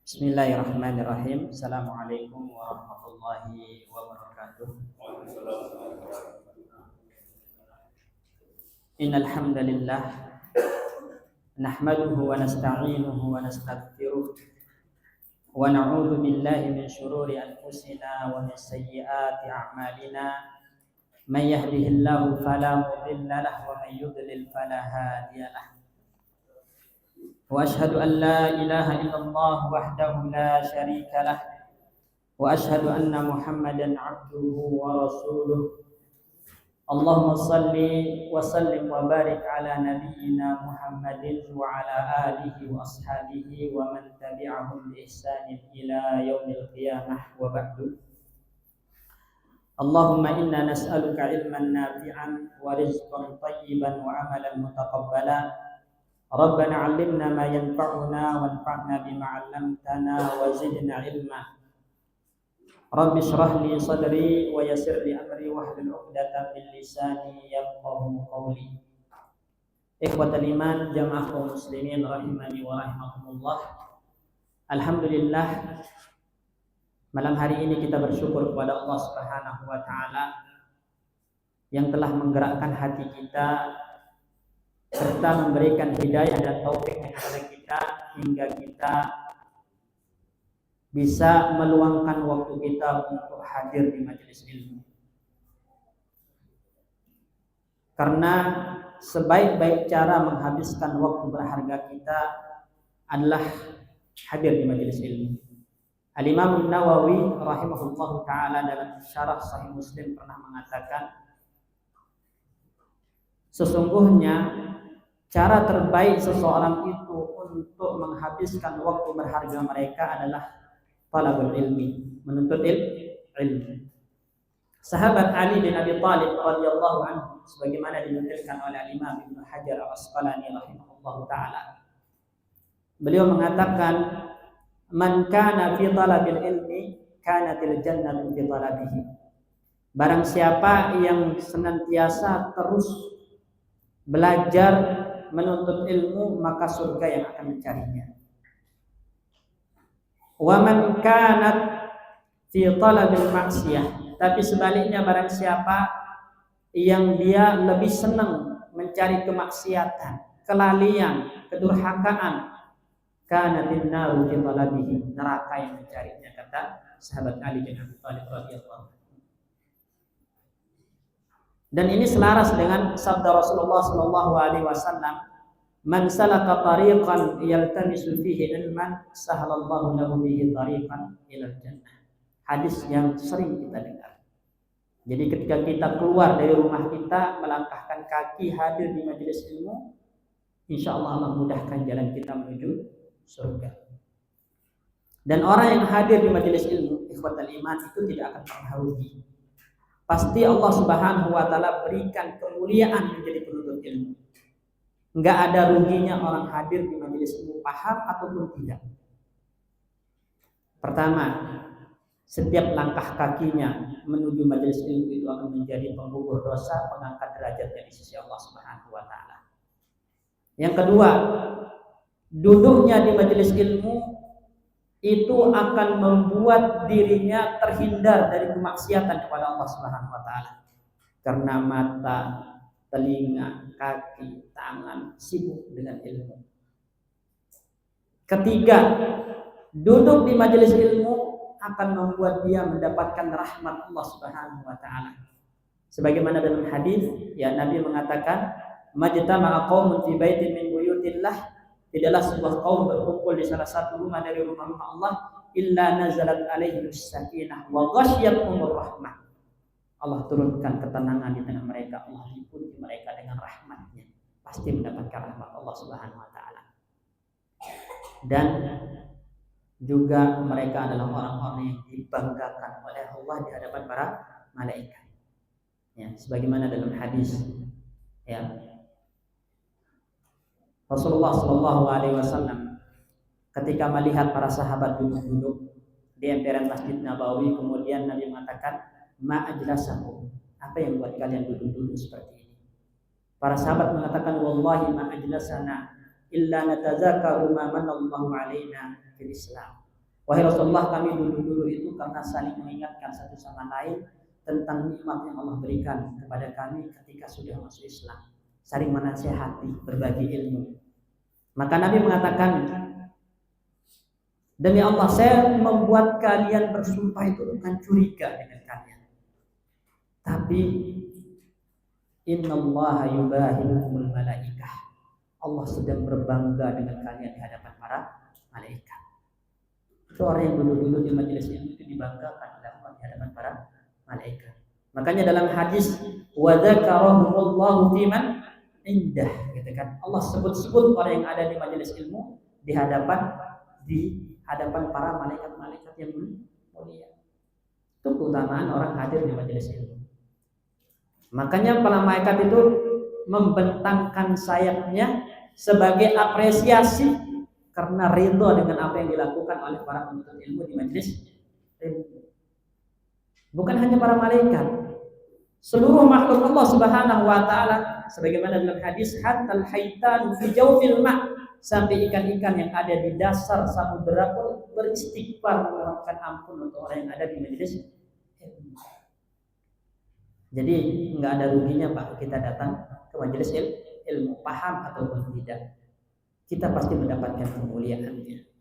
Bismillahirrahmanirrahim. Assalamualaikum warahmatullahi wabarakatuh. Innal hamdalillah nahmaduhu wa nasta'inuhu wa nastaghfiruh wa na'udzu billahi min shururi anfusina wa min sayyiati a'malina. May yahdihillahu fala mudilla lahu wa may yudlil fala hadiya lahu. وأشهد أن لا إله إلا الله وحده لا شريك له وأشهد أن محمدا عبده ورسوله اللهم صل وسلم وبارك على نبينا محمد وعلى آله وأصحابه ومن تبعهم بإحسان إلى يوم القيامة وبعد اللهم إنا نسألك علما نافعا ورزقا طيبا وعملا متقبلا ربنا علمنا ما ينفعنا وانفعنا بما علمتنا وزدنا علما رب اشرح لي صدري ويسر لي امري واحلل عقدة من لساني يفقهوا قولي. Ikhwatal iman, jamaah kaum muslimin rahimani wa rahimakumullah. Alhamdulillah, malam hari ini kita bersyukur kepada Allah Subhanahu wa taala yang telah menggerakkan hati kita serta memberikan hidayah dan taufik kepada kita hingga kita bisa meluangkan waktu kita untuk hadir di majelis ilmu. Karena sebaik-baik cara menghabiskan waktu berharga kita adalah hadir di majelis ilmu. Al-Imam Nawawi rahimahullahu taala dalam syarah Sahih Muslim pernah mengatakan, sesungguhnya cara terbaik seseorang itu untuk menghabiskan waktu berharga mereka adalah talabul ilmi, menuntut ilmu. Sahabat Ali bin Abi Thalib radhiyallahu anhu sebagaimana dinukilkan oleh Imam Ibnu Hajar Al-Asqalani rahimahullahu taala. Beliau mengatakan, "Man kana fi talabil ilmi kanatil jannatu fi talabihi." Barang siapa yang senantiasa terus belajar menuntut ilmu, maka surga yang akan mencarinya. Wa man kanat fi talabil maksiyah, tapi sebaliknya barang siapa yang dia lebih senang mencari kemaksiatan, kelalaian, kedurhakaan, kanatin naru fi talabihi, neraka yang mencarinya, kata sahabat Ali bin Abi Thalib radhiyallahu. Dan ini selaras dengan sabda Rasulullah sallallahu alaihi wasallam, "Man salaka tariqan yaltamisu fihi ilman, sahalallahu lahu bihi tariqan ilal jannah." Hadis yang sering kita dengar. Jadi ketika kita keluar dari rumah kita, melangkahkan kaki hadir di majelis ilmu, insyaallah Allah mudahkan jalan kita menuju surga. Dan orang yang hadir di majelis ilmu, ikhwatal iman, itu tidak akan pernah rugi. Pasti Allah Subhanahu wa taala berikan kemuliaan menjadi penuntut ilmu. Enggak ada ruginya orang hadir di majelis ilmu, paham ataupun tidak. Pertama, setiap langkah kakinya menuju majelis ilmu itu akan menjadi penggugur dosa, pengangkat derajatnya di sisi Allah Subhanahu wa taala. Yang kedua, duduknya di majelis ilmu itu akan membuat dirinya terhindar dari kemaksiatan kepada Allah Subhanahu wa taala. Karena mata, telinga, kaki, tangan sibuk dengan ilmu. Ketiga, duduk di majelis ilmu akan membuat dia mendapatkan rahmat Allah Subhanahu wa taala. Sebagaimana dalam hadis, ya, Nabi mengatakan, "Majtama'a qaumun fi baitin min buyutillah", tidaklah sebuah kaum berkumpul di salah satu rumah dari rumah-rumah Allah, illa nazalat alaihimus sakinah wa ghasyiyatuhumur rahmah. Allah turunkan ketenangan di tengah mereka, Allah liputi mereka dengan rahmatnya. Pasti mendapatkan rahmat Allah Subhanahu wa taala. Dan juga mereka adalah orang-orang yang dibanggakan oleh Allah di hadapan para malaikat. Ya, sebagaimana dalam hadis, ya, Rasulullah Shallallahu Alaihi Wasallam ketika melihat para sahabat duduk-duduk di emperan Masjid Nabawi, kemudian Nabi mengatakan, "Ma ajlasakum?" Apa yang buat kalian duduk-duduk seperti ini? Para sahabat mengatakan, "Wallahi ma ajlasana illa natazakaru ma manallahu alaina fil Islam." Wahai Rasulullah, kami dulu itu karena saling mengingatkan satu sama lain tentang nikmat yang Allah berikan kepada kami ketika sudah masuk Islam, saling menasihati, berbagi ilmu. Maka Nabi mengatakan, demi Allah, saya membuat kalian bersumpah itu bukan curiga dengan kalian, tapi innallaha yubahilukumul malaikah, Allah sedang berbangga dengan kalian di hadapan para malaikat. Itu orang yang dulu di majelis ilmu itu dibanggakan di hadapan para malaikat. Makanya dalam hadis wa dzakarahumullahu fiman indah, gitu kan, Allah sebut-sebut orang yang ada di majelis ilmu di hadapan para malaikat-malaikat yang mulia. Itu keutamaan orang hadir di majelis ilmu. Makanya para malaikat itu membentangkan sayapnya sebagai apresiasi karena ridho dengan apa yang dilakukan oleh para penuntut ilmu di majelis ilmu. Bukan hanya para malaikat, seluruh makhluk Allah Subhanahu wa taala, sebagaimana dalam hadis hatal haitanu fi jawfil ma', sampai ikan-ikan yang ada di dasar samudera pun beristighfar memohonkan ampun untuk orang yang ada di majelis ilmu. Jadi nggak ada ruginya Pak kita datang ke majelis ilmu, paham ataupun tidak, kita pasti mendapatkan kemuliaannya.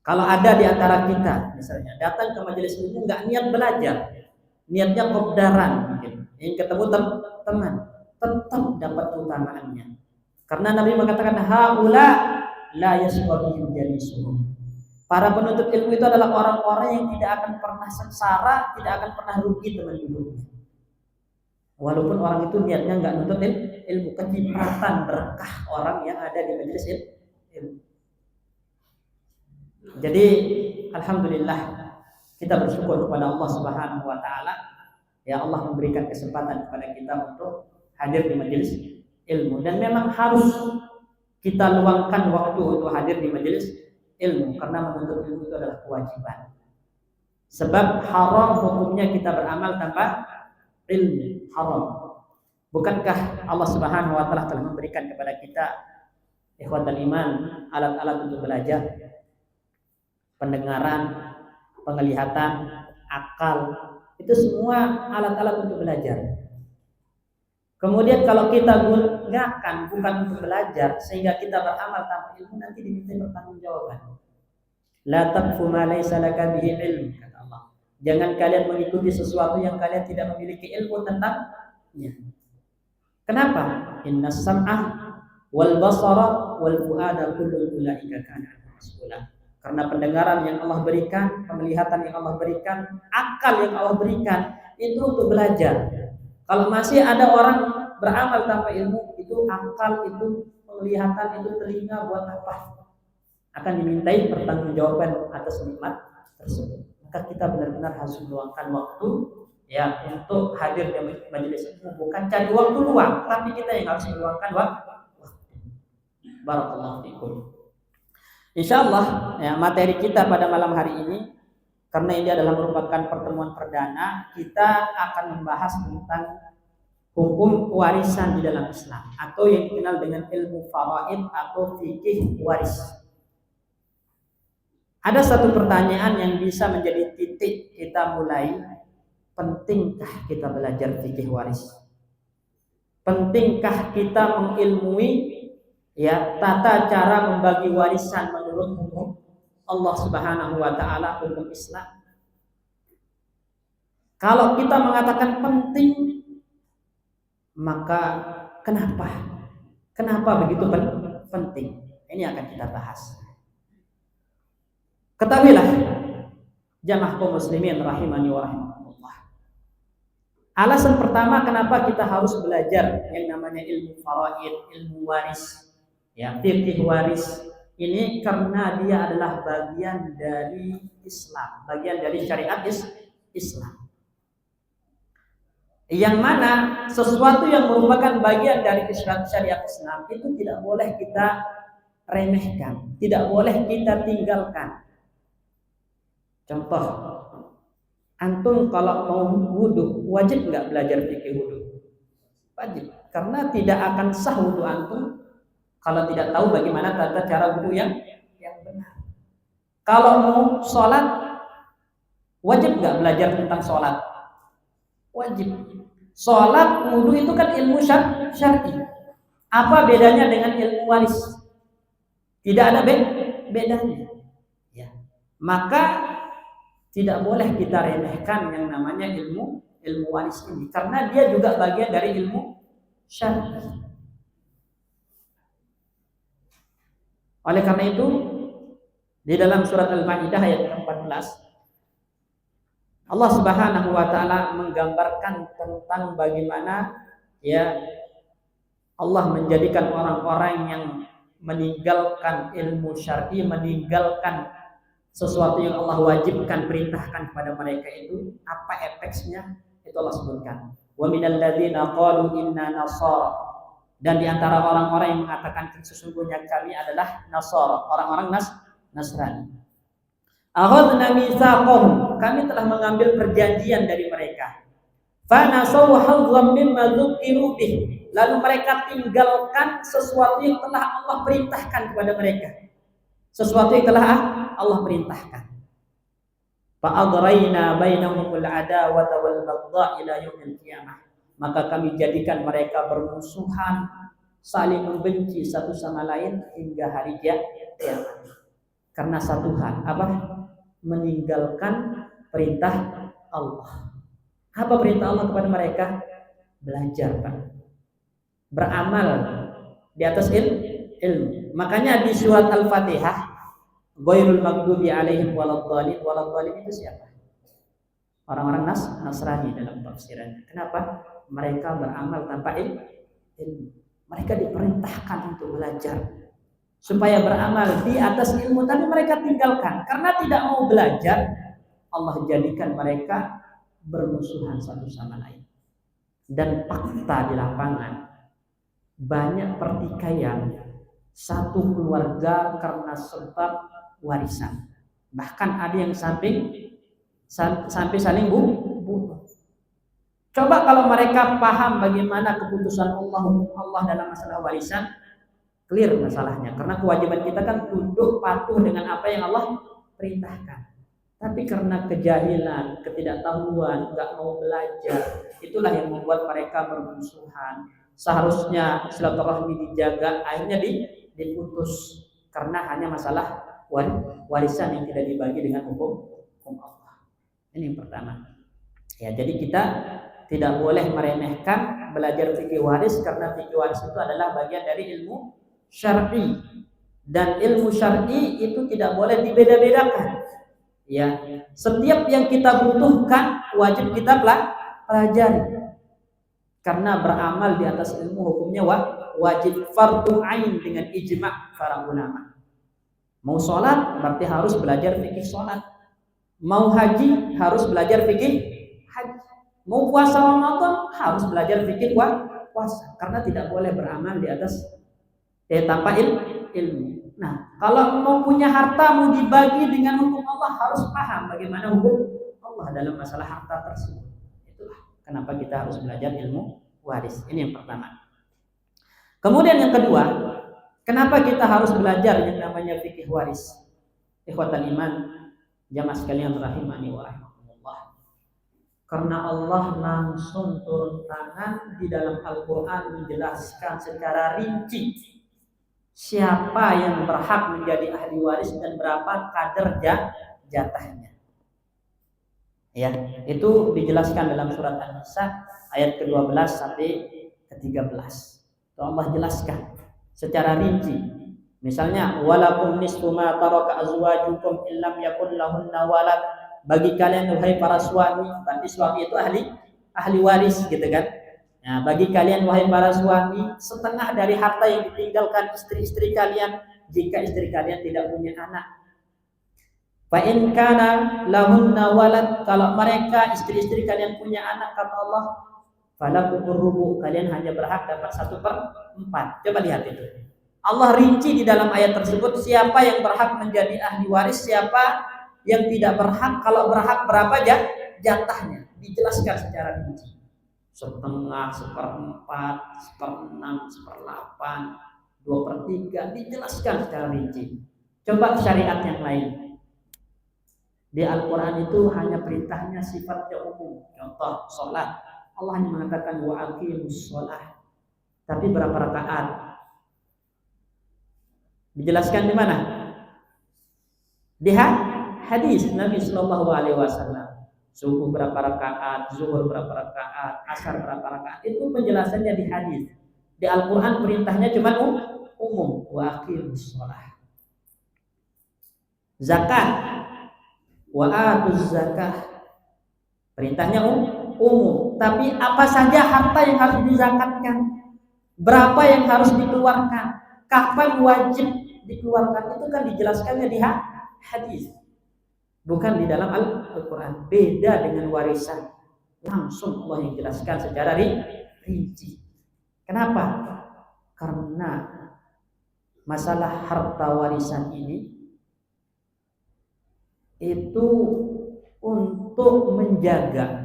Kalau ada di antara kita misalnya datang ke majelis ilmu nggak niat belajar, niatnya kopdaran mungkin, ingin ketemu teman, tetap dapat keutamaannya. Karena Nabi mengatakan haula la yasqabihim jalisuhum. Para penuntut ilmu itu adalah orang-orang yang tidak akan pernah sengsara, tidak akan pernah rugi teman duduknya. Walaupun orang itu niatnya nggak nuntut ilmu, kecipratan berkah orang yang ada di majelis ilmu. Jadi alhamdulillah kita bersyukur kepada Allah Subhanahu wa taala, ya Allah memberikan kesempatan kepada kita untuk hadir di majelis ilmu, dan memang harus kita luangkan waktu untuk hadir di majelis ilmu karena menuntut ilmu itu adalah kewajiban. Sebab haram hukumnya kita beramal tanpa ilmu, haram. Bukankah Allah Subhanahu wa taala telah memberikan kepada kita ikhwatal iman alat-alat untuk belajar? Pendengaran, penglihatan, akal, itu semua alat-alat untuk belajar. Kemudian kalau kita gunakan bukan untuk belajar sehingga kita beramal tanpa ilmu, nanti diminta pertanggungjawaban. La taqfu ma laysa laka bihi ilm, kata Allah. Jangan kalian mengikuti sesuatu yang kalian tidak memiliki ilmu tentangnya. Kenapa? Innas sam'a wal basara wal fuada kullu ulaika kana mas'ula. Karena pendengaran yang Allah berikan, penglihatan yang Allah berikan, akal yang Allah berikan itu untuk belajar. Kalau masih ada orang beramal tanpa ilmu, itu akal, itu penglihatan, itu telinga buat apa? Akan dimintai pertanggungjawaban atas nikmat tersebut. Maka kita benar-benar harus meluangkan waktu ya untuk hadir di majelis ilmu, bukan cari waktu luang, tapi kita yang harus meluangkan waktu. Barakallahu fikum. Insyaallah ya, materi kita pada malam hari ini, karena ini adalah merupakan pertemuan perdana, kita akan membahas tentang hukum warisan di dalam Islam atau yang dikenal dengan ilmu faraid atau fikih waris. Ada satu pertanyaan yang bisa menjadi titik kita mulai, pentingkah kita belajar fikih waris? Pentingkah kita mengilmui ya tata cara membagi warisan menurut hukum Allah Subhanahu wa taala, hukum Islam? Kalau kita mengatakan penting, maka kenapa begitu penting? Ini akan kita bahas. Ketahuilah jamaah kaum muslimin rahimani wa rahimakumullah. Alasan pertama kenapa kita harus belajar yang namanya ilmu faraid, ilmu waris, ya fikih waris ini, karena dia adalah bagian dari Islam, bagian dari syariat Islam. Yang mana sesuatu yang merupakan bagian dari syariat Islam itu tidak boleh kita remehkan, tidak boleh kita tinggalkan. Contoh, antum kalau mau wudu wajib nggak belajar fikih wudu? Wajib, karena tidak akan sah wudu antum kalau tidak tahu bagaimana tata cara wudu yang benar. Kalau mau sholat, wajib nggak belajar tentang sholat? Wajib. Sholat, wudhu itu kan ilmu syar'i. Apa bedanya dengan ilmu waris? Tidak ada bedanya. Ya. Maka tidak boleh kita remehkan yang namanya ilmu waris ini, karena dia juga bagian dari ilmu syar'i. Oleh karena itu, di dalam surat Al-Maidah ayat 14, Allah Subhanahu wa taala menggambarkan tentang bagaimana ya Allah menjadikan orang-orang yang meninggalkan ilmu syar'i, meninggalkan sesuatu yang Allah wajibkan, perintahkan kepada mereka, itu apa efeknya, itu Allah sebutkan. Wa minal ladzina qalu inna nasara, dan di antara orang-orang yang mengatakan sesungguhnya kami adalah Nasara, orang-orang Nasrani. Akhadna mitsaqahum, kami telah mengambil perjanjian dari mereka. Fa nasaw hazzam mimma dzukiru bih, lalu mereka tinggalkan sesuatu yang telah Allah perintahkan kepada mereka. Sesuatu yang telah Allah perintahkan. Fa adrayna bainahumul adawata wal baghdha ila yaumil qiyamah, maka kami jadikan mereka bermusuhan, saling membenci satu sama lain hingga hari kiamat. Karena satu hal, apa? Meninggalkan perintah Allah. Apa perintah Allah kepada mereka? Belajar, Pak. Beramal di atas ilmu. Makanya di surat Al-Fatihah, ghairul maghdubi alaihim waladhdallin, waladhdallin itu siapa? Orang-orang Nasrani dalam tafsirannya. Kenapa? Mereka beramal tanpa ilmu. Mereka diperintahkan untuk belajar supaya beramal di atas ilmu, tapi mereka tinggalkan karena tidak mau belajar. Allah jadikan mereka bermusuhan satu sama lain. Dan fakta di lapangan, banyak pertikaian satu keluarga karena sebab warisan. Bahkan ada yang sampai saling bunuh. Coba kalau mereka paham bagaimana keputusan Allah dalam masalah warisan, clear masalahnya. Karena kewajiban kita kan tunduk patuh dengan apa yang Allah perintahkan. Tapi karena kejahilan, ketidaktahuan, nggak mau belajar, itulah yang membuat mereka bermusuhan. Seharusnya silaturahmi dijaga, akhirnya diputus karena hanya masalah warisan yang tidak dibagi dengan hukum Allah. Ini yang pertama. Ya, jadi kita tidak boleh meremehkan belajar fikih waris, karena fikih waris itu adalah bagian dari ilmu syar'i, dan ilmu syar'i itu tidak boleh dibeda-bedakan. Ya, setiap yang kita butuhkan wajib kita pelajari. Karena beramal di atas ilmu hukumnya wajib, fardhu ain dengan ijma' para ulama. Mau sholat berarti harus belajar fikih sholat. Mau haji harus belajar fikih haji. Mau puasa Ramadan harus belajar fikih puasa. Karena tidak boleh beramal di atas tanpa ilmu. Nah, kalau mau punya harta, mau dibagi dengan hukum Allah, harus paham bagaimana hukum Allah dalam masalah harta tersebut. Itulah kenapa kita harus belajar ilmu waris. Ini yang pertama. Kemudian yang kedua, kenapa kita harus belajar yang namanya fikih waris? Ikhwatal iman, jamaah sekalian rahimani wa rahimakumullah. Karena Allah langsung turun tangan di dalam Al-Quran menjelaskan secara rinci siapa yang berhak menjadi ahli waris dan berapa kadar jatahnya. Ya, itu dijelaskan dalam surat An-Nisa ayat ke-12 sampai ke-13. Itu Allah jelaskan secara rinci. Misalnya, walakum nisfu ma taraka azwajukum illam yakun lahunna walad. Bagi kalian wahai para suami, berarti suami itu ahli waris gitu kan. Nah, bagi kalian wahai para suami, setengah dari harta yang ditinggalkan istri-istri kalian jika istri kalian tidak punya anak. Fa in kana lahunna walad, kalau mereka istri-istri kalian punya anak, kata Allah, falakum rubu, kalian hanya berhak dapat 1/4. Coba lihat itu. Allah rinci di dalam ayat tersebut siapa yang berhak menjadi ahli waris, siapa yang tidak berhak, kalau berhak berapa jatahnya. Dijelaskan secara rinci. 1/2, 1/4, 1/6, 1/8, 2/3, dijelaskan secara rinci. Coba syariat yang lain. Di Al-Quran itu hanya perintahnya sifatnya umum. Contoh sholat, Allah hanya mengatakan wa aqimus sholat. Tapi berapa rakaat? Dijelaskan di mana? Di hadis Nabi Shallallahu Alaihi Wasallam. Subuh berapa rakaat, zuhur berapa rakaat, asar berapa rakaat. Itu penjelasannya di hadis. Di Al-Quran perintahnya cuma umum. Wa aqimus sholat. Zakat, wa atuz zakah, perintahnya umum, tapi apa saja harta yang harus dizakatkan, berapa yang harus dikeluarkan, kapan wajib dikeluarkan, itu kan dijelaskannya di hadis, bukan di dalam Al-Quran. Beda dengan warisan, langsung Allah yang jelaskan secara rinci. Kenapa? Karena masalah harta warisan ini itu untuk menjaga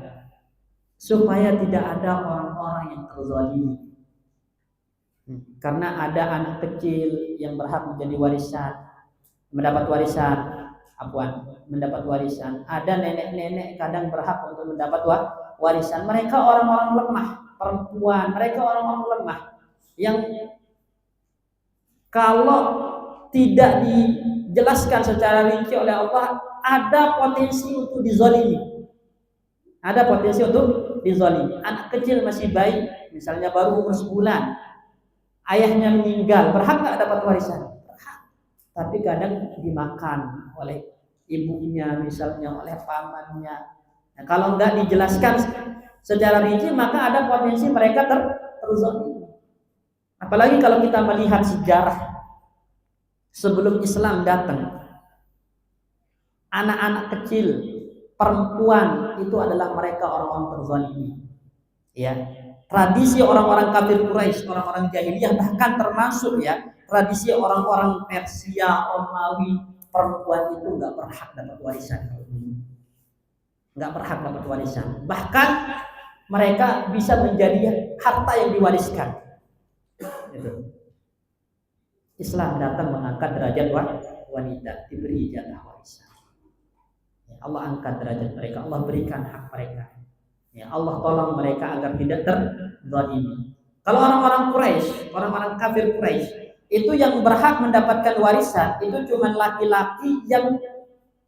supaya tidak ada orang-orang yang terzalimi. Karena ada anak kecil yang berhak menjadi mendapat warisan. Ada nenek-nenek kadang berhak untuk mendapat warisan. Mereka orang-orang lemah, perempuan, mereka orang-orang lemah yang kalau tidak dijelaskan secara rinci oleh Allah, ada potensi untuk dizalimi. Anak kecil masih bayi, misalnya baru umur sebulan, ayahnya meninggal, berhak nggak dapat warisan? Berhak. Tapi kadang dimakan oleh ibunya, misalnya oleh pamannya. Nah, kalau nggak dijelaskan secara rinci, maka ada potensi mereka terzalimi. Apalagi kalau kita melihat sejarah sebelum Islam datang. Anak-anak kecil, perempuan itu adalah mereka orang-orang terzalimi. Ya, tradisi orang-orang kafir Quraisy, orang-orang jahiliyah, bahkan termasuk ya tradisi orang-orang Persia, Romawi, perempuan itu nggak berhak dapat warisan. Bahkan mereka bisa menjadi harta yang diwariskan. Gitu. Islam datang mengangkat derajat wanita, diberi jatah warisan. Allah angkat derajat mereka, Allah berikan hak mereka. Ya, Allah tolong mereka agar tidak terzalimi. Kalau orang-orang Quraisy, orang-orang kafir Quraisy, itu yang berhak mendapatkan warisan itu cuma laki-laki yang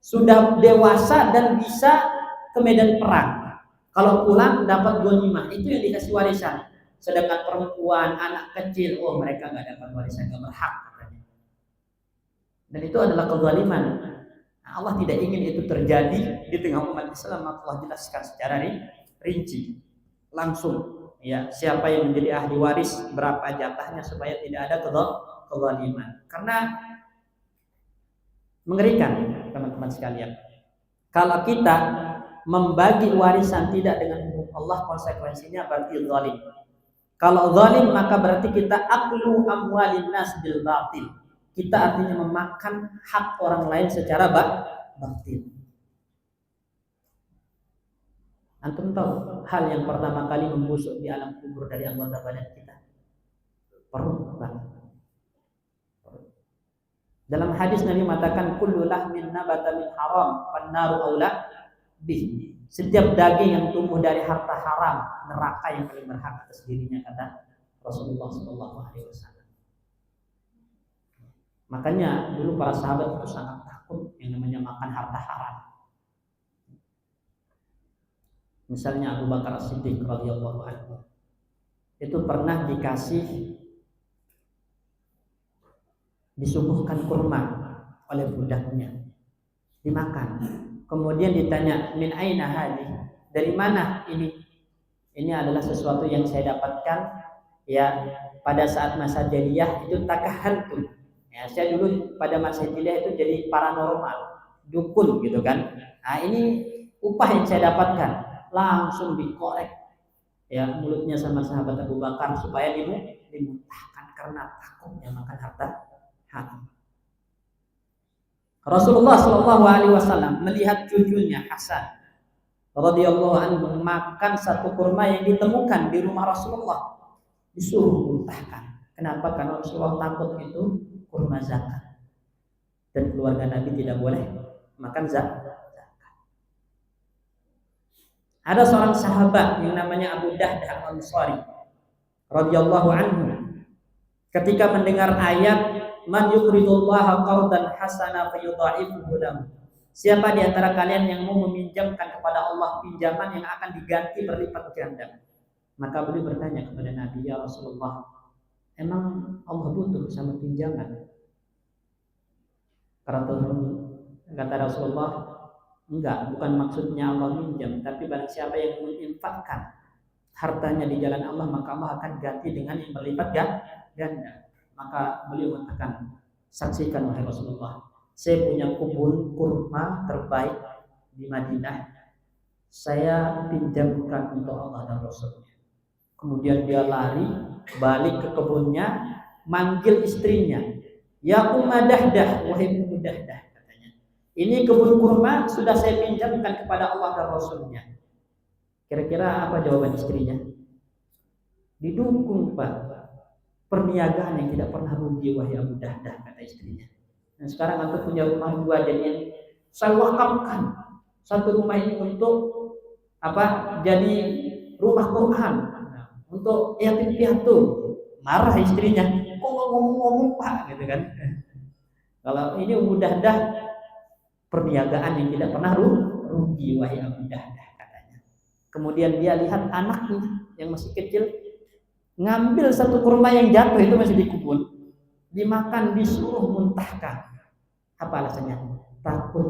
sudah dewasa dan bisa ke medan perang. Kalau pulang dapat ghanimah, itu yang dikasih warisan. Sedangkan perempuan, anak kecil, mereka nggak dapat warisan, nggak berhak katanya. Dan itu adalah kezaliman. Allah tidak ingin itu terjadi di tengah umat Islam. Allah jelaskan secara rinci langsung ya siapa yang menjadi ahli waris, berapa jatahnya supaya tidak ada kezaliman. Karena mengerikan teman-teman sekalian, kalau kita membagi warisan tidak dengan hukum Allah, konsekuensinya berarti zalim. Kalau zalim maka berarti kita aklu amwalin nas bil batil. Kita artinya memakan hak orang lain secara batil. Antum tahu hal yang pertama kali membusuk di alam kubur dari anggota badan kita? Perut. Dalam hadis Nabi mengatakan kullu lahmin nabata min haram fannaru aula bih. Setiap daging yang tumbuh dari harta haram, neraka yang paling berhak atas dirinya, kata Rasulullah SAW. Makanya dulu para sahabat itu sangat takut yang namanya makan harta haram. Misalnya Abu Bakar As-Siddiq radhiyallahu anhu itu pernah disuguhkan kurma oleh budaknya, dimakan. Kemudian ditanya, min aina hadi? Dari mana ini? Ini adalah sesuatu yang saya dapatkan ya pada saat masa jahiliyah, itu takahantu. Ya, saya dulu pada masa jahiliyah itu jadi paranormal, dukun gitu kan. Nah, ini upah yang saya dapatkan. Langsung dikorek ya mulutnya sama sahabat Abu Bakar supaya dimuntahkan karena takutnya makan harta haram. Rasulullah Shallallahu Alaihi Wasallam melihat cucunya Hasan radhiyallahu anhu makan satu kurma yang ditemukan di rumah Rasulullah, disuruh muntahkan. Kenapa? Karena Rasulullah takut itu kurma zakat dan keluarga Nabi tidak boleh makan zakat. Ada seorang sahabat yang namanya Abu Dahdah Al-Ansari radhiyallahu anhu, ketika mendengar ayat man yuqridullaha qardan hasana fayudha'ifuhu lahu, siapa di antara kalian yang mau meminjamkan kepada Allah pinjaman yang akan diganti berlipat ganda, maka beliau bertanya kepada Nabi, ya Rasulullah, emang Allah butuh sama pinjaman? Kata Rasulullah, enggak, bukan maksudnya Allah minjam, tapi barang siapa yang menginfakkan hartanya di jalan Allah, maka Allah akan ganti dengan yang berlipat ganda. Maka beliau mengatakan, saksikan wahai Rasulullah, saya punya kebun kurma terbaik di Madinah, saya pinjamkan untuk Allah dan Rasulnya. Kemudian dia lari balik ke kebunnya, manggil istrinya, ya Ummu Dahdah, wahai Ummu Dahdah, katanya, ini kebun kurma sudah saya pinjamkan kepada Allah dan Rasulnya. Kira-kira apa jawaban istrinya? Didukung, Pak. Perniagaan yang tidak pernah rugi, wahai Abu Dahdah, kata istrinya. Dan sekarang aku punya rumah 2 dan yang saya wakafkan satu rumah ini untuk apa? Jadi rumah Quran untuk yatim piatu. Marah istrinya, kok ngomong-ngomong Pak, gitu kan? Kalau ini Abu Dahdah, perniagaan yang tidak pernah rugi, wahai Abu Dahdah, katanya. Kemudian dia lihat anaknya yang masih kecil ngambil satu kurma yang jatuh itu masih di kebun, dimakan, disuruh muntahkan. Apa alasannya? Takut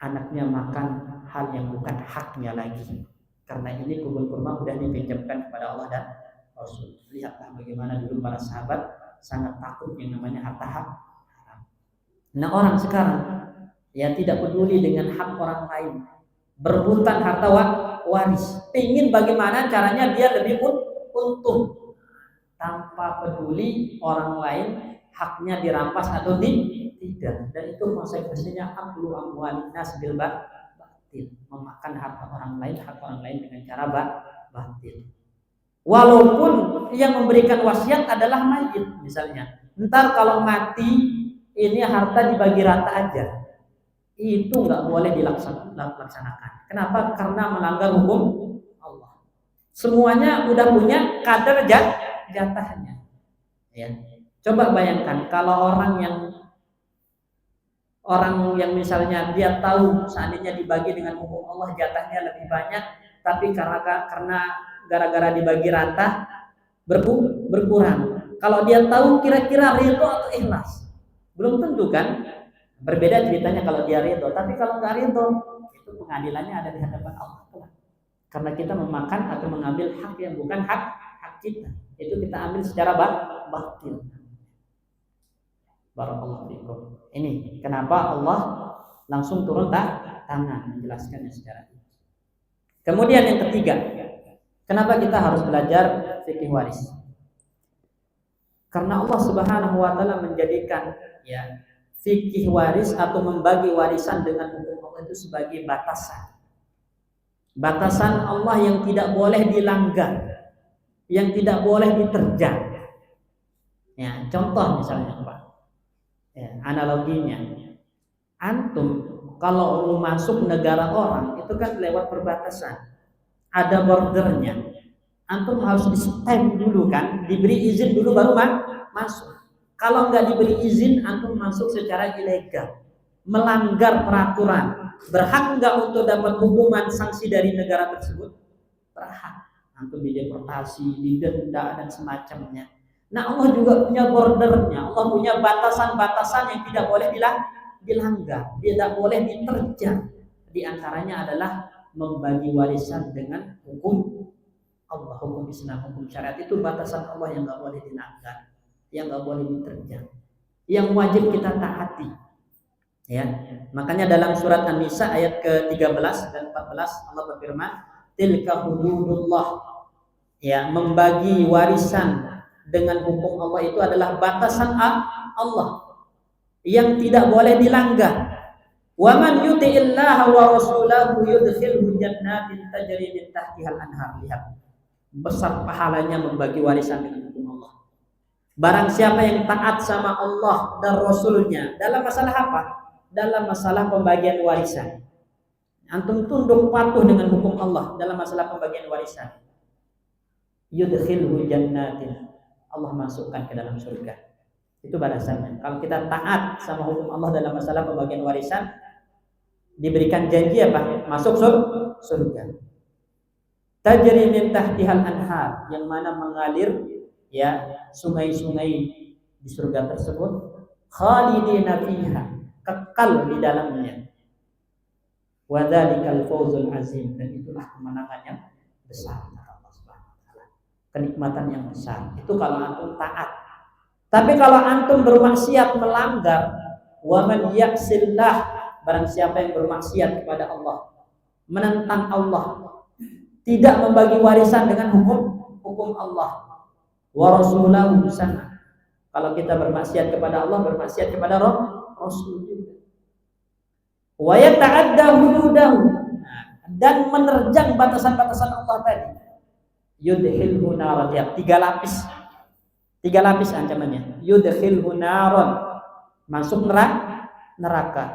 anaknya makan hal yang bukan haknya lagi. Karena ini kebun kurma sudah dipinjamkan kepada Allah dan Rasul. Lihatlah bagaimana dulu para sahabat sangat takut yang namanya harta haram. Nah, orang sekarang ya tidak peduli dengan hak orang lain, berebutan harta waris, ingin bagaimana caranya dia lebih untung, tanpa peduli orang lain haknya dirampas atau tidak. Dan itu konsekuensinya aklu amwalin nas bil batil, memakan harta orang lain, hak orang lain dengan cara batil. Walaupun yang memberikan wasiat adalah mayit misalnya, ntar kalau mati ini harta dibagi rata aja, itu nggak boleh dilaksanakan. Kenapa? Karena melanggar hukum Allah. Semuanya udah punya kadar jatahnya. Ya. Coba bayangkan kalau orang yang misalnya dia tahu seandainya dibagi dengan hukum Allah jatahnya lebih banyak, tapi karena gara-gara dibagi rata berkurang. Kalau dia tahu kira-kira ridho atau ikhlas, belum tentu kan. Berbeda ceritanya kalau dia ridho, tapi kalau nggak ridho, itu pengadilannya ada di hadapan Allah. Karena kita memakan atau mengambil hak yang bukan hak kita, itu kita ambil secara batil. Barakallahu fikum. Ini kenapa Allah langsung turun tangan menjelaskannya secara ini. Kemudian yang ketiga, kenapa kita harus belajar fikih waris? Karena Allah Subhanahu wa taala menjadikan ya fikih waris atau membagi warisan dengan hukum Allah itu sebagai batasan. Batasan Allah yang tidak boleh dilanggar, yang tidak boleh diterjang. Ya, contoh misalnya Pak. Ya, analoginya. Antum kalau mau masuk negara orang itu kan lewat perbatasan. Ada bordernya. Antum harus di-stamp dulu kan, diberi izin dulu baru masuk. Kalau nggak diberi izin, antum masuk secara ilegal, melanggar peraturan. Berhak nggak untuk dapat hukuman sanksi dari negara tersebut? Berhak. Antum dideportasi, didenda dan semacamnya. Nah, Allah juga punya bordernya. Allah punya batasan-batasan yang tidak boleh dilanggar, tidak boleh diterjang. Di antaranya adalah membagi warisan dengan hukum Allah, hukum Islam, hukum syariat. Itu batasan Allah yang nggak boleh dilanggar, yang nggak boleh diterjang, yang wajib kita taati. Ya, makanya dalam surat An-Nisa ayat ke-13 dan 14 Allah berfirman, tilka hududullah. Ya, membagi warisan dengan hukum Allah itu adalah batasan Allah yang tidak boleh dilanggar. Wa man yuti'illaha wa rasulahu yudkhilhu jannatin tajri min tahtihal anhar. Lihat besar pahalanya membagi warisan dengan hukum Allah. Barang siapa yang taat sama Allah dan Rasulnya dalam masalah apa? Dalam masalah pembagian warisan. antum tunduk patuh dengan hukum Allah dalam masalah pembagian warisan, yudkhilhu jannatin, Allah masukkan ke dalam surga. Itu balasannya. Kalau kita taat sama hukum Allah dalam masalah pembagian warisan, diberikan janji apa? Masuk surga. Tajri min tahtihal anhar, yang mana mengalir ya sungai-sungai di surga tersebut, khalidina fiha, kekal di dalamnya. Wa dzalikal fawzul azim, dan itulah kemenangan yang besar. Kenikmatan yang besar. Itu kalau antum taat. Tapi kalau antum bermaksiat, melanggar, wa man ya'sillah, barang siapa yang bermaksiat kepada Allah, menentang Allah, tidak membagi warisan dengan hukum Allah, wa rasulahu sana. Kalau kita bermaksiat kepada Allah, bermaksiat kepada Rasul, wa yata'adda hududahu, dan menerjang batasan-batasan Allah tadi, yudkhilhu naran, tiga lapis ancamannya. Yudkhilhu naran, masuk neraka,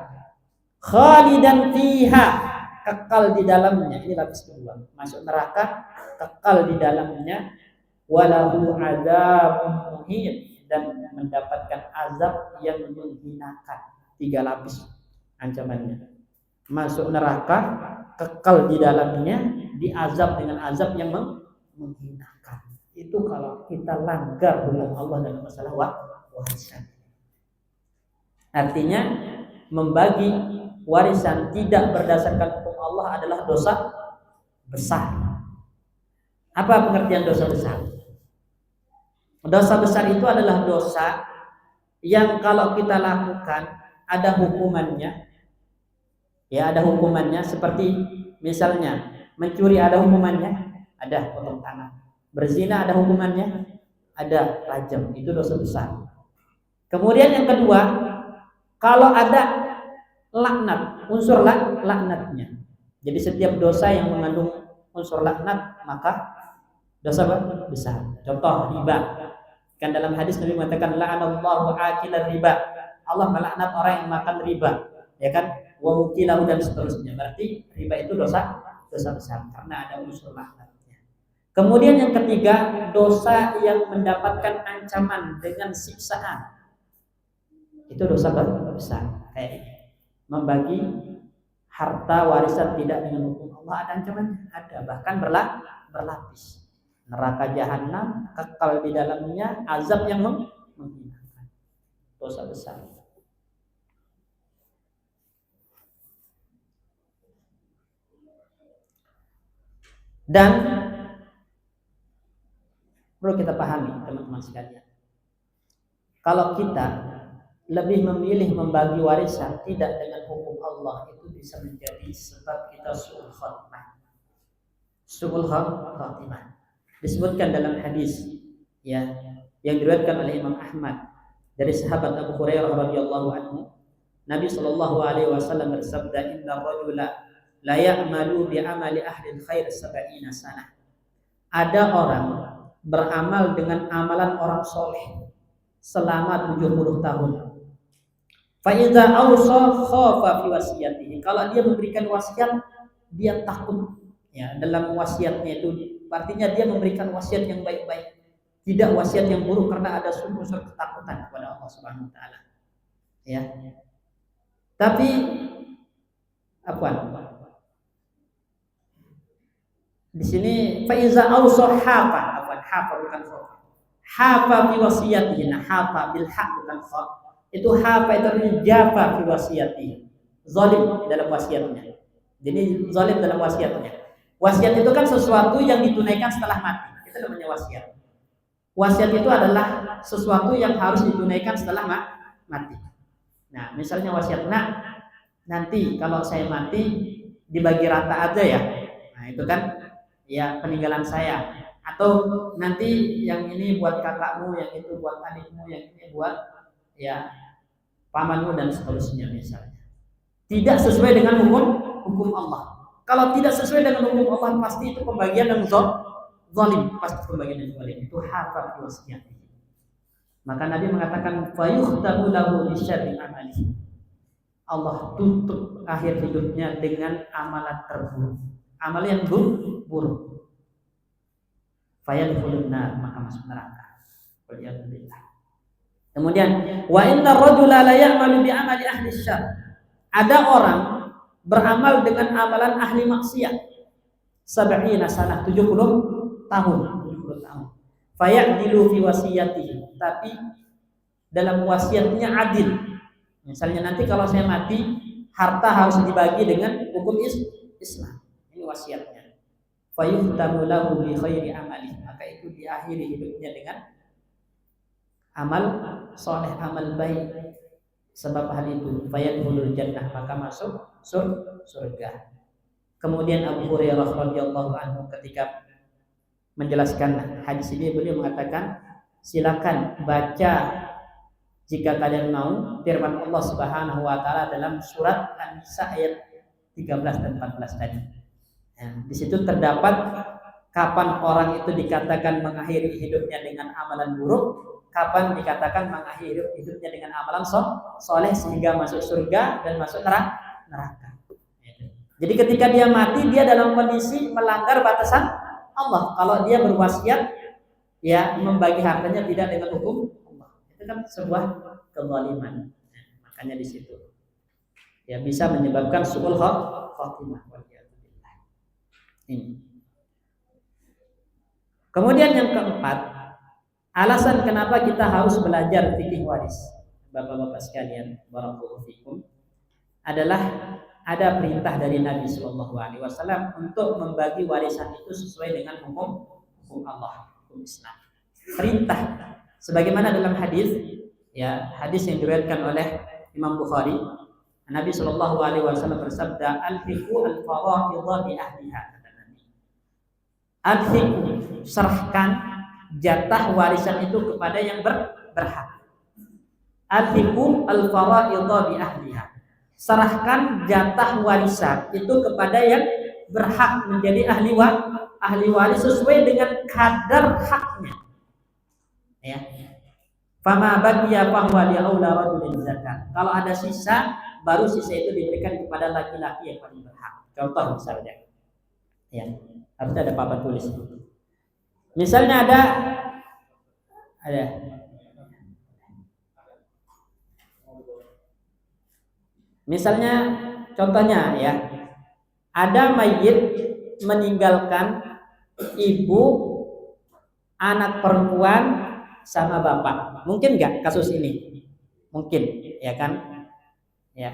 khalidan fiha, kekal di dalamnya. Ini lapis kedua, masuk neraka, kekal di dalamnya. Walahu adzabun muhin, dan mendapatkan azab yang menghinakan. Tiga lapis ancamannya. Masuk neraka, kekal di dalamnya, diazab dengan azab yang menghinakan. Itu kalau kita langgar hukum Allah dalam masalah warisan. Artinya membagi warisan tidak berdasarkan hukum Allah adalah dosa besar. Apa pengertian dosa besar? Dosa besar itu adalah dosa yang kalau kita lakukan ada hukumannya. Ya, ada hukumannya, seperti misalnya mencuri ada hukumannya, ada potong tangan. Berzina ada hukumannya, ada rajam. Itu dosa besar. Kemudian yang kedua, kalau ada laknat, unsur laknatnya. Jadi setiap dosa yang mengandung unsur laknat maka dosa besar. Contoh riba. Kan dalam hadis Nabi mengatakan la'anallahu akilar riba. Allah melaknat orang yang makan riba. Ya kan? Wa mukilahu, dan seterusnya. Berarti riba itu dosa besar karena ada unsur laknatnya. Kemudian yang ketiga, dosa yang mendapatkan ancaman dengan siksaan. Itu dosa besar. Kayak membagi harta warisan tidak dengan hukum Allah, ada ancamannya, ada, bahkan berlapis. Neraka jahanam, kekal di dalamnya, azab yang menghinakan. Dosa besar. Dan perlu kita pahami teman-teman sekalian, kalau kita lebih memilih membagi warisan tidak dengan hukum Allah, itu bisa menjadi sebab kita su'ul khatimah. Su'ul khatimah disebutkan dalam hadis ya yang diriwayatkan oleh Imam Ahmad dari sahabat Abu Hurairah radhiyallahu anhu. Nabi sallallahu alaihi wasallam bersabda, inna rajula la ya'malu bi amali ahli khair 70 sanah. Ada orang beramal dengan amalan orang soleh selama 70 tahun. Fa idza awsa khafa fi wasiyatihi. Kalau dia memberikan wasiat, dia takut ya dalam wasiatnya itu. Artinya dia memberikan wasiat yang baik-baik, tidak wasiat yang buruk, karena ada unsur ketakutan kepada Allah Subhanahu wa taala. Ya. Tapi apa? Di sini fa iza awsa hafa, hafa bukan kha. Hafa fi wasiyatihi, hafa bil haq bukan kha. Itu hafa itu artinya jafa fi wasiyatihi. Zalim dalam wasiatnya. Jadi zalim dalam wasiatnya. Wasiat itu kan sesuatu yang ditunaikan setelah mati. Itu namanya wasiat. Wasiat itu adalah sesuatu yang harus ditunaikan setelah mati. Nah, misalnya wasiat, nah nanti kalau saya mati dibagi rata aja ya. Nah, itu kan ya peninggalan saya. Atau nanti yang ini buat kakakmu, yang itu buat adikmu, yang ini buat ya pamanmu dan seterusnya misalnya. Tidak sesuai dengan hukum Allah. Kalau tidak sesuai dengan hukum Allah, pasti itu pembagian yang zalim, pasti pembagian yang zalim. Itu hafa wasiat. Maka Nabi mengatakan fayuhtabu lahu bi syarri amalihi. Allah tutup akhir hidupnya dengan amalan terburuk, amal yang buruk. Fayadkhulun nar, maka masuk neraka. Waliyadzubillah. Kemudian wa inna rajula la ya'malu bi amali ahli syarr. Ada orang beramal dengan amalan ahli maksiat. 70 sanah, 70 tahun. Fayadilu fi wasiyatihi, tapi dalam wasiatnya adil. Misalnya nanti kalau saya mati, harta harus dibagi dengan hukum Islam. Ini wasiatnya. Fayuhtamu lahu bi khairi amali, maka itu diakhiri hidupnya dengan amal soleh, amal baik. Sebab hal itu fayadkhulul jannah, maka masuk surga. Kemudian Abu Hurairah radhiyallahu anhu ketika menjelaskan hadis ini, beliau mengatakan, silakan baca jika kalian mau firman Allah Subhanahu wa taala dalam surat An-Nisa ayat 13 dan 14 tadi. Di situ terdapat kapan orang itu dikatakan mengakhiri hidupnya dengan amalan buruk, kapan dikatakan mengakhiri hidupnya dengan amalan soleh sehingga masuk surga dan masuk neraka. Jadi ketika dia mati, dia dalam kondisi melanggar batasan Allah. Kalau dia berwasiat, ya membagi hartanya tidak dengan hukum Allah, itu kan sebuah kezaliman. Makanya di situ ya bisa menyebabkan su'ul khatimah. Ini. Kemudian yang keempat, alasan kenapa kita harus belajar fikih waris, Bapak-bapak sekalian, barakallahu fikum, adalah ada perintah dari Nabi Shallallahu Alaihi Wasallam untuk membagi warisan itu sesuai dengan hukum Allah, hukum Islam. Perintah, sebagaimana dalam hadis, ya hadis yang diriwayatkan oleh Imam Bukhari, Nabi Shallallahu Alaihi Wasallam bersabda, al-fiqhu al-faraidha bi ahliha. Al-fiqhu, serahkan jatah warisan itu kepada yang berhak. Al-fiqhu al-faraidha bi ahliha. Serahkan jatah warisan itu kepada yang berhak menjadi ahli waris sesuai dengan kadar haknya. Ya. Fama baqiya fahuwa li aula rajulin zakat. Kalau ada sisa, baru sisa itu diberikan kepada laki-laki yang paling berhak. Contoh misalnya, ya harus ada papan tulis. Misalnya ada misalnya contohnya ya, ada mayit meninggalkan ibu, anak perempuan sama bapak. Mungkin nggak kasus ini? Mungkin, ya kan? Ya.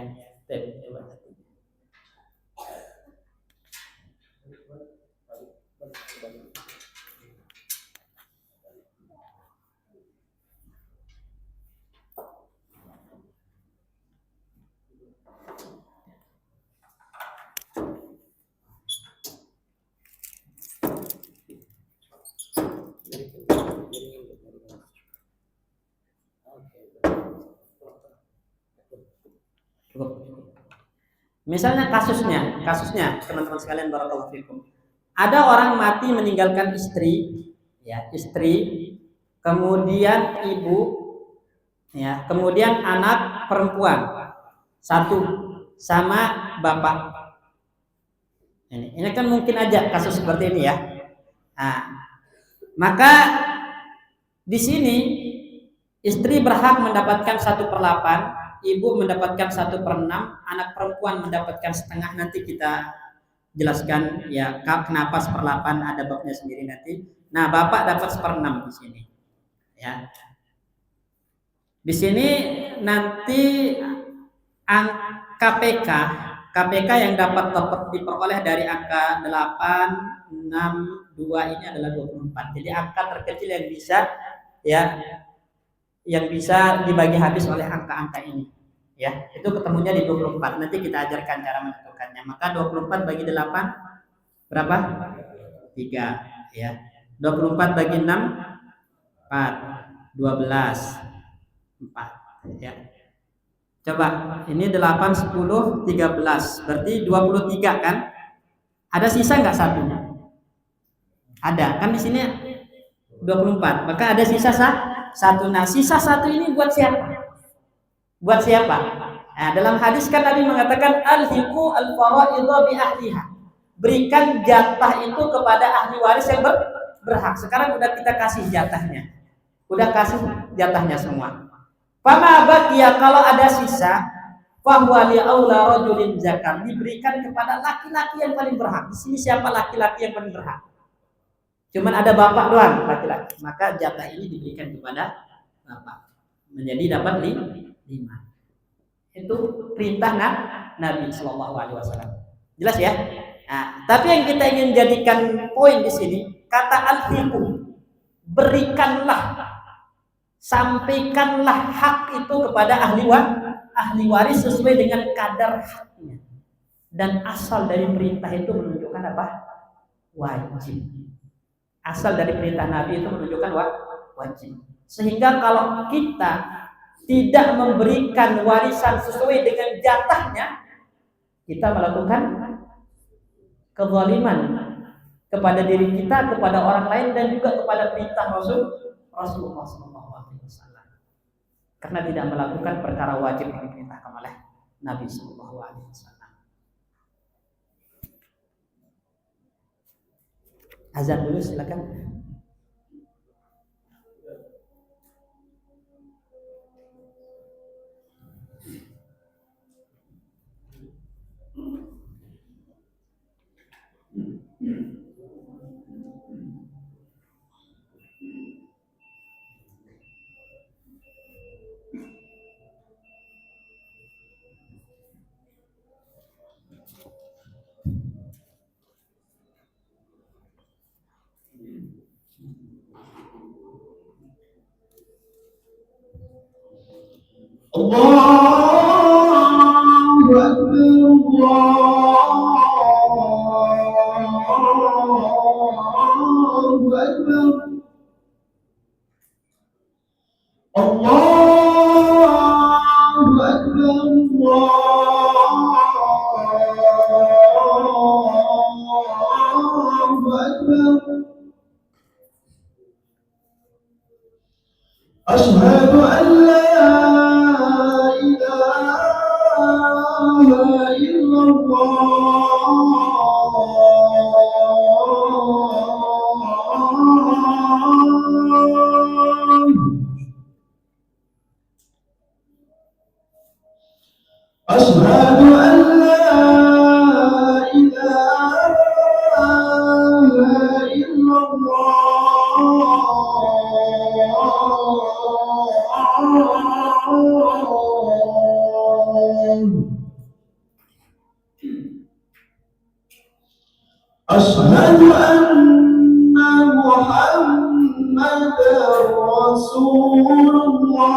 Misalnya kasusnya teman-teman sekalian, barakallahu fikum. Ada orang mati meninggalkan istri, kemudian ibu, ya, kemudian anak perempuan satu sama bapak. Ini kan mungkin aja kasus seperti ini ya. Nah, maka di sini istri berhak mendapatkan 1/8, ibu mendapatkan 1/6, anak perempuan mendapatkan setengah. Nanti kita jelaskan ya kenapa 1/8, ada babnya sendiri nanti. Nah, bapak dapat 1/6 di sini. Ya. Di sini nanti KPK yang dapat diperoleh dari angka 8, 6, 2 ini adalah 24. Jadi angka terkecil yang bisa dibagi habis oleh angka-angka ini. Ya, itu ketemunya di 24. Nanti kita ajarkan cara menentukannya. Maka 24 bagi 8 berapa? 3, ya. 24 bagi 6 4, 12 4, ya. Coba, ini 8, 10, 13, berarti 23 kan? Ada sisa nggak satu? Ada, kan di sini 24, maka ada sisa satu. Nah, sisa satu ini buat siapa? Buat siapa? Nah, dalam hadis kan Nabi mengatakan alhiqu al-fara'idha bi ahliha. Berikan jatah itu kepada ahli waris yang berhak. Sekarang udah kita kasih jatahnya. Udah kasih jatahnya semua. Fama baqiya, kalau ada sisa, fahuwa li aula rajulin zakar, diberikan kepada laki-laki yang paling berhak. Di sini siapa laki-laki yang paling berhak? Cuman ada bapak doang laki-laki. Maka jatah ini diberikan kepada bapak. Menjadi dapat 5. Itu perintah Nabi Shallallahu Alaihi Wasallam. Jelas ya? Nah, tapi yang kita ingin jadikan poin di sini kata al-hiqu, berikanlah, sampaikanlah hak itu kepada ahli waris sesuai dengan kadar haknya. Dan asal dari perintah itu menunjukkan apa? Wajib. Asal dari perintah Nabi itu menunjukkan wajib. Sehingga kalau kita tidak memberikan warisan sesuai dengan jatahnya, kita melakukan kezaliman kepada diri kita, kepada orang lain, dan juga kepada perintah Rasulullah SAW. Karena tidak melakukan perkara wajib yang diperintahkan oleh Nabi SAW. Azan dulu silakan. Allahu Akbar. أشهد أن لا إله إلا الله أشهد أن لا إله إلا الله أشهد أن محمدا رسول الله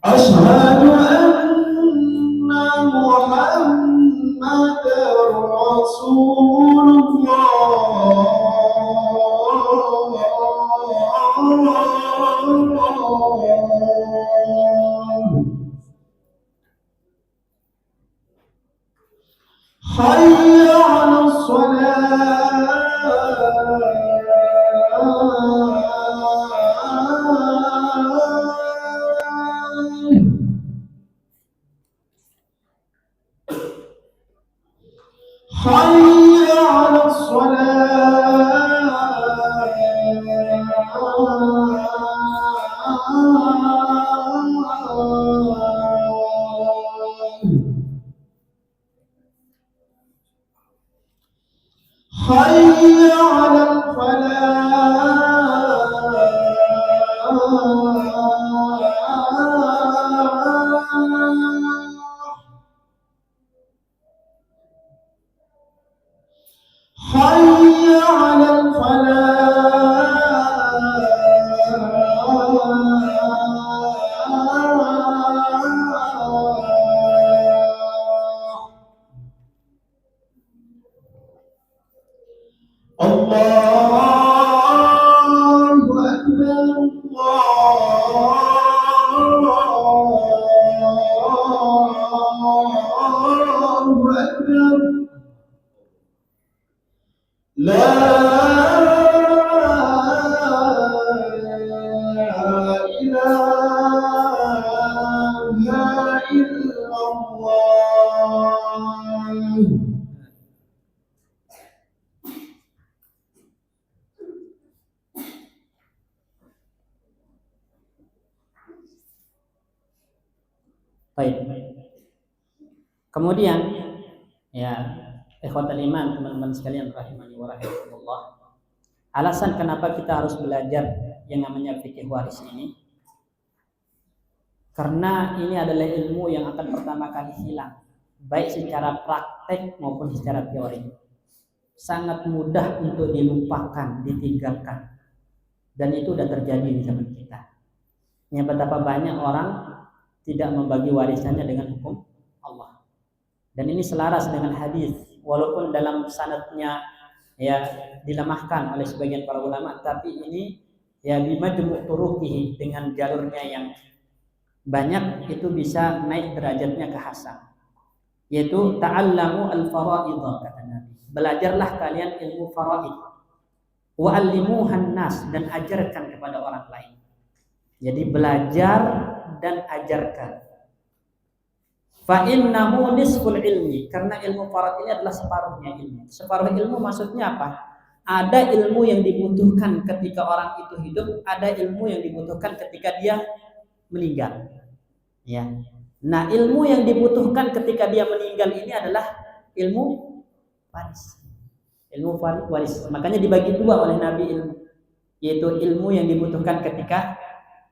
أشهد أن محمدا رسول الله حي على حي على حي على حي على الله أكبر La ilaha illallah. Baik. Kemudian ya, ikhwatul iman, teman-teman sekalian rahimani wa rahimakumullah. Alasan kenapa kita harus belajar yang namanya fikih waris ini, karena ini adalah ilmu yang akan pertama kali hilang, baik secara praktek maupun secara teori. Sangat mudah untuk dilupakan, ditinggalkan. Dan itu sudah terjadi di zaman kita. Ya, betapa banyak orang tidak membagi warisannya dengan hukum Allah. Dan ini selaras dengan hadis, walaupun dalam sanadnya ya dilemahkan oleh sebagian para ulama, tapi ini ya bimajmu' turuqihi, dengan jalurnya yang banyak itu bisa naik derajatnya ke hasan, yaitu ta'allamu al-fara'idha, kata Nabi. Belajarlah kalian ilmu faraid, wa'allimuhan nas, dan ajarkan kepada orang lain. Jadi belajar dan ajarkan. Fa innahu nisful ilmi, karena ilmu faraid ini adalah separuhnya ilmu. Separuh ilmu maksudnya apa? Ada ilmu yang dibutuhkan ketika orang itu hidup, ada ilmu yang dibutuhkan ketika dia meninggal. Ya. Nah, ilmu yang dibutuhkan ketika dia meninggal ini adalah ilmu waris. Ilmu waris. Makanya dibagi dua oleh Nabi ilmu, yaitu ilmu yang dibutuhkan ketika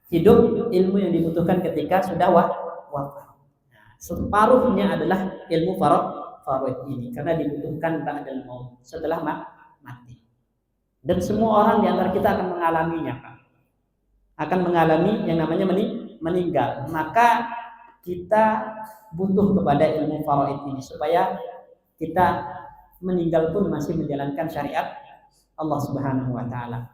hidup, ilmu yang dibutuhkan ketika sudah wafat. Nah, separuhnya adalah ilmu faraid ini, karena dibutuhkan ba'dal maut, setelah mati. Dan semua orang di antara kita akan mengalaminya, Pak. Akan mengalami yang namanya meninggal. Maka kita butuh kepada ilmu faraid ini supaya kita meninggal pun masih menjalankan syariat Allah Subhanahu wa taala.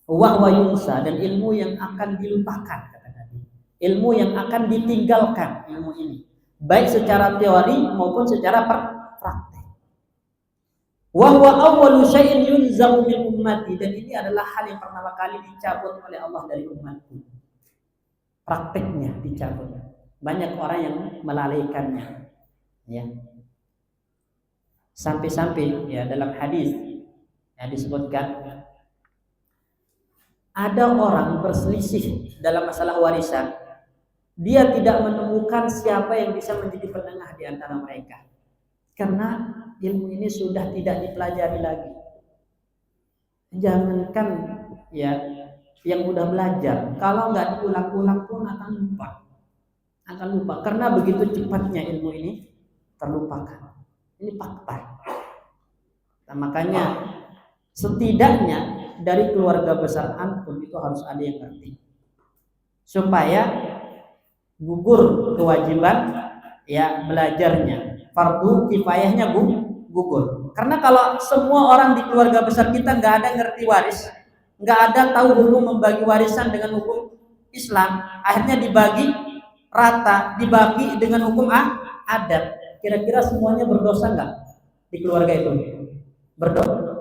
Wa yunsa, dan ilmu yang akan dilupakan, kata Nabi. Ilmu yang akan ditinggalkan, ilmu ini, baik secara teori maupun secara praktek. Wa huwa awwalu syai'in yunzamu min ummati, dan ini adalah hal yang pertama kali dicabut oleh Allah dari umatku. Prakteknya dicabut. Banyak orang yang melalaikannya. Ya. Sampai-sampai ya dalam hadis yang disebutkan ada orang berselisih dalam masalah warisan. Dia tidak menemukan siapa yang bisa menjadi penengah di antara mereka, karena ilmu ini sudah tidak dipelajari lagi. Jangankan ya yang udah belajar, kalau nggak diulang-ulang pun akan lupa, karena begitu cepatnya ilmu ini terlupakan. Ini fakta. Nah, makanya setidaknya dari keluarga besar antum itu harus ada yang ngerti, supaya gugur kewajiban ya belajarnya, fardu kifayahnya gugur. Karena kalau semua orang di keluarga besar kita nggak ada ngerti waris, nggak ada tahu hukum membagi warisan dengan hukum Islam, akhirnya dibagi rata, dibagi dengan hukum adat, kira-kira semuanya berdosa nggak di keluarga itu? Berdosa.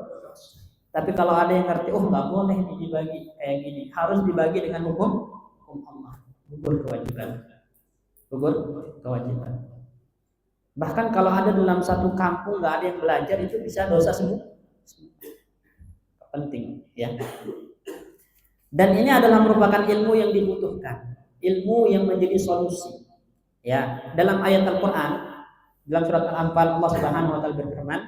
Tapi kalau ada yang ngerti, oh nggak boleh dibagi kayak gini, harus dibagi dengan hukum Allah, gugur kewajiban. Bahkan kalau ada dalam satu kampung nggak ada yang belajar, itu bisa dosa semua. Penting, ya. Dan ini adalah merupakan ilmu yang dibutuhkan, ilmu yang menjadi solusi. Ya, dalam ayat Al-Qur'an, dalam surat Al-Anfal, Allah Subhanahu wa taala berfirman,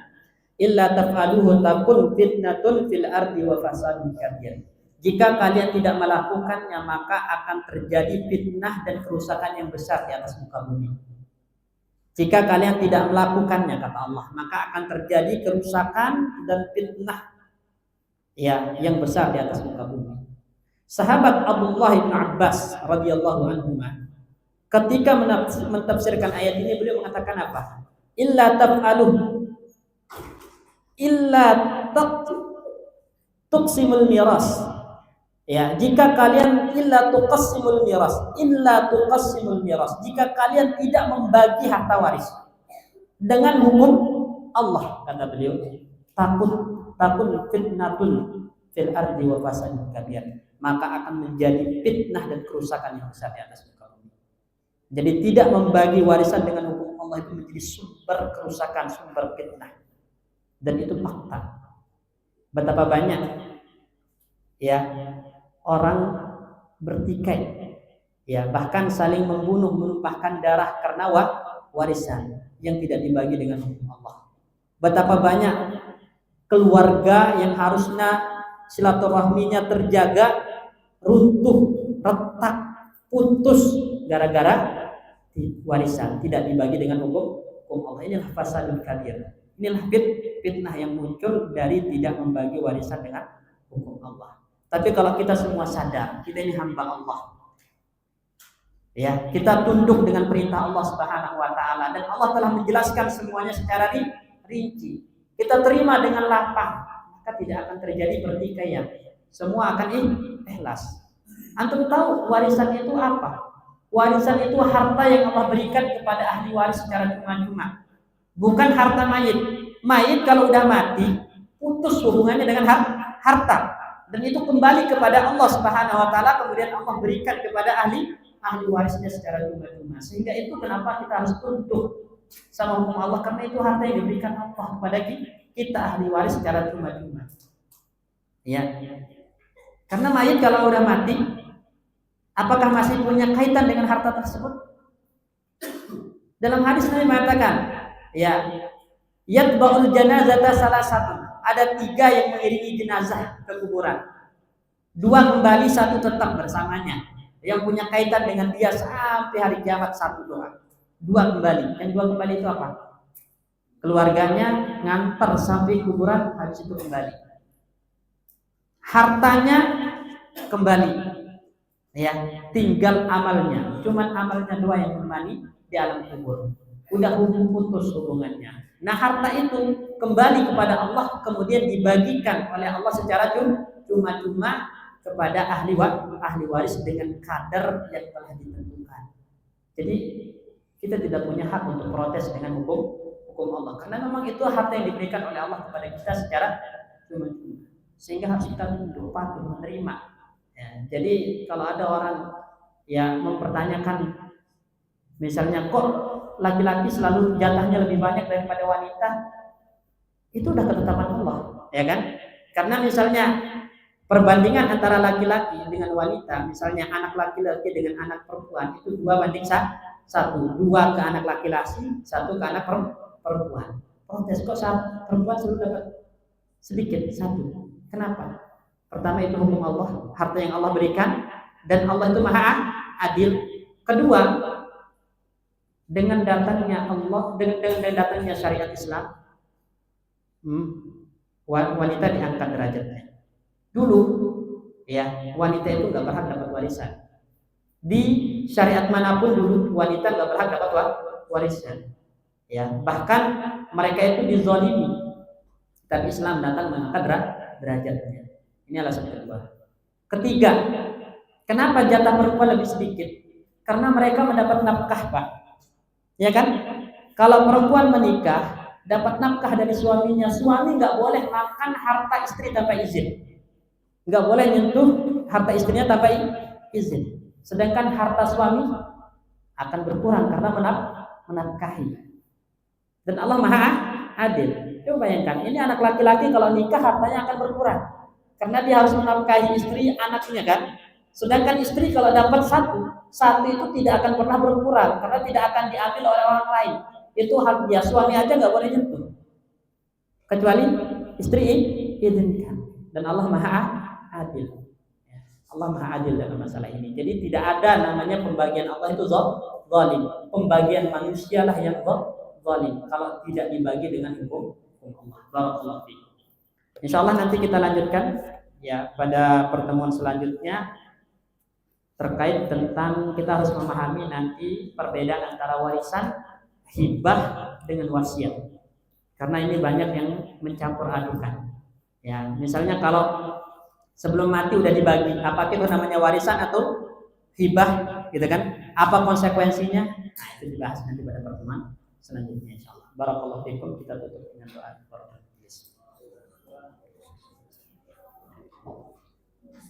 illa taf'aluhu takun fitnatun fil ardi wa fasadun kabir. Jika kalian tidak melakukannya, maka akan terjadi fitnah dan kerusakan yang besar di atas muka bumi. Jika kalian tidak melakukannya, kata Allah, maka akan terjadi kerusakan dan fitnah ya yang besar di atas muka bumi. Sahabat Abdullah bin Abbas radhiyallahu anhu ketika mentafsirkan ayat ini, beliau mengatakan apa? Illa taf'aluhu illa tuqsimul miras. Ya, jika kalian illa tuqsimul miras, jika kalian tidak membagi harta waris dengan hukum Allah, kata beliau, takun fitnatun fil ardi wa fasadun kabir, maka akan menjadi fitnah dan kerusakan yang besar di atas muka bumi. Jadi tidak membagi warisan dengan hukum Allah itu menjadi sumber kerusakan, sumber fitnah. Dan itu fakta. Betapa banyak ya orang bertikai, ya bahkan saling membunuh, menumpahkan darah karena warisan yang tidak dibagi dengan hukum Allah. Betapa banyak keluarga yang harusnya silaturahminya terjaga runtuh, retak, putus gara-gara warisan tidak dibagi dengan hukum Allah. Inilah fasadun kabir. Inilah fitnah yang muncul dari tidak membagi warisan dengan hukum Allah. Tapi kalau kita semua sadar, kita ini hamba Allah. Ya, kita tunduk dengan perintah Allah Subhanahu wa taala dan Allah telah menjelaskan semuanya secara rinci. Kita terima dengan lapang, maka tidak akan terjadi pertikaian. Semua akan ikhlas. Antum tahu warisan itu apa? Warisan itu harta yang Allah berikan kepada ahli waris secara cuma-cuma. Bukan harta mayit. Mayit kalau udah mati, putus hubungannya dengan harta. Dan itu kembali kepada Allah Subhanahu wa taala, kemudian Allah berikan kepada ahli warisnya secara cuma-cuma. Sehingga itu kenapa kita harus tunduk sama hukum Allah, karena itu harta yang diberikan Allah kepada kita ahli waris secara cuma-cuma. Ya. Karena mayit kalau udah mati, apakah masih punya kaitan dengan harta tersebut? Dalam hadis Nabi mengatakan, ya, yatba'ul janazata salah satu. Ada 3 yang mengiringi jenazah ke kuburan. 2 kembali, 1 tetap bersamanya. Yang punya kaitan dengan dia sampai hari kiamat 1 doang. 2 kembali. Yang 2 kembali itu apa? Keluarganya ngantar sampai kuburan, habis itu kembali. Hartanya kembali. Ya, tinggal amalnya. Cuman amalnya 2 yang kembali di alam kubur. Udah putus hubungannya. Nah, harta itu kembali kepada Allah, kemudian dibagikan oleh Allah secara cuma-cuma kepada ahli waris dengan kadar yang telah ditentukan. Jadi kita tidak punya hak untuk protes dengan hukum Allah, karena memang itu harta yang diberikan oleh Allah kepada kita secara cuma-cuma. Sehingga harus kita tunduk, patuh, menerima. Ya, jadi kalau ada orang yang mempertanyakan, misalnya kok laki-laki selalu jatahnya lebih banyak daripada wanita, itu udah ketetapan Allah, ya kan? Karena misalnya perbandingan antara laki-laki dengan wanita, misalnya anak laki-laki dengan anak perempuan itu 2:1, 2 ke anak laki-laki, 1 ke anak perempuan. Protes, kok perempuan selalu dapat sedikit 1? Kenapa? Pertama, itu hukum Allah, harta yang Allah berikan, dan Allah itu maha adil. Kedua, dengan datangnya Allah, dengan datangnya syariat Islam, wanita diangkat derajatnya. Dulu, ya, wanita itu nggak berhak dapat warisan. Di syariat manapun dulu wanita nggak berhak dapat warisan. Ya, bahkan mereka itu dizalimi. Tapi Islam datang mengangkat derajatnya. Ini alasan kedua. Ketiga, kenapa jatah perempuan lebih sedikit? Karena mereka mendapat nafkah, Pak. Ya kan? Kalau perempuan menikah, dapat nafkah dari suaminya, suami nggak boleh makan harta istri tanpa izin, nggak boleh nyentuh harta istrinya tanpa izin. Sedangkan harta suami akan berkurang karena menafkahi. Dan Allah maha adil. Coba bayangkan, ini anak laki-laki kalau nikah hartanya akan berkurang karena dia harus menafkahi istri, anaknya kan. Sedangkan istri kalau dapat satu itu tidak akan pernah berkurang karena tidak akan diambil oleh orang lain. Itu hak dia, suami aja nggak boleh nyentuh kecuali istri izinkan. Dan Allah maha adil. Allah maha adil dalam masalah ini. Jadi tidak ada namanya pembagian Allah itu zalim. Pembagian manusia lah yang zalim kalau tidak dibagi dengan hukum Allah. Barakallahu fiik. Insyaallah nanti kita lanjutkan ya pada pertemuan selanjutnya terkait tentang kita harus memahami nanti perbedaan antara warisan, hibah dengan wasiat. Karena ini banyak yang mencampur adukan. Ya, misalnya kalau sebelum mati udah dibagi, apakah itu namanya warisan atau hibah, gitu kan? Apa konsekuensinya? Nah, itu dibahas nanti pada pertemuan selanjutnya insyaallah. Barakallahu fiikum. Kita tutup dengan doa.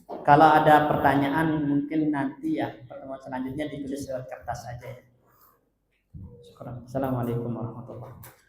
Kalau ada pertanyaan mungkin nanti ya pertemuan selanjutnya ditulis lewat kertas saja ya. Syukur. Assalamualaikum warahmatullahi wabarakatuh.